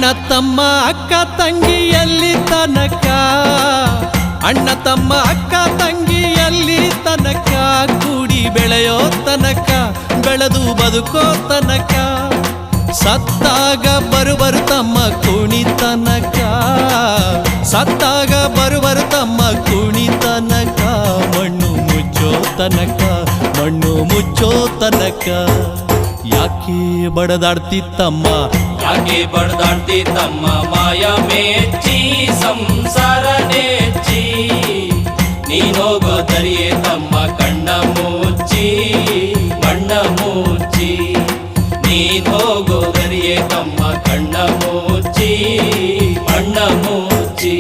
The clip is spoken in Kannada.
ಅಣ್ಣ ತಮ್ಮ ಅಕ್ಕ ತಂಗಿಯಲ್ಲಿ ತನಕ, ಅಣ್ಣ ತಮ್ಮ ಅಕ್ಕ ತಂಗಿಯಲ್ಲಿ ತನಕ, ಕೂಡಿ ಬೆಳೆಯೋ ತನಕ, ಬೆಳೆದು ಬದುಕೋ ತನಕ, ಸತ್ತಾಗ ಬರುವರು ತಮ್ಮ ಕುಣಿ ತನಕ, ಸತ್ತಾಗ ಬರುವರು ತಮ್ಮ ಕುಣಿ ತನಕ, ಮಣ್ಣು ಮುಚ್ಚೋ ತನಕ, ಮಣ್ಣು ಮುಚ್ಚೋ ತನಕ. ಯಾಕೆ ಬಡದಾಡ್ತಿತ್ತಮ್ಮ, ಯಾಕೆ ಬಡದಾಡ್ತಿತ್ತಮ್ಮ, ಮಾಯ ಮೆಚ್ಚಿ ಸಂಸಾರ ನೆಚ್ಚಿ, ನೀನೋಗೋ ದರಿಯೇ ತಮ್ಮ ಕಣ್ಣ ಮುಚ್ಚಿ ಮಣ್ಣ ಮುಚ್ಚಿ, ನೀನೋಗೋ ದರಿಯೇ ತಮ್ಮ ಕಣ್ಣ ಮುಚ್ಚಿ ಮಣ್ಣ ಮುಚ್ಚಿ.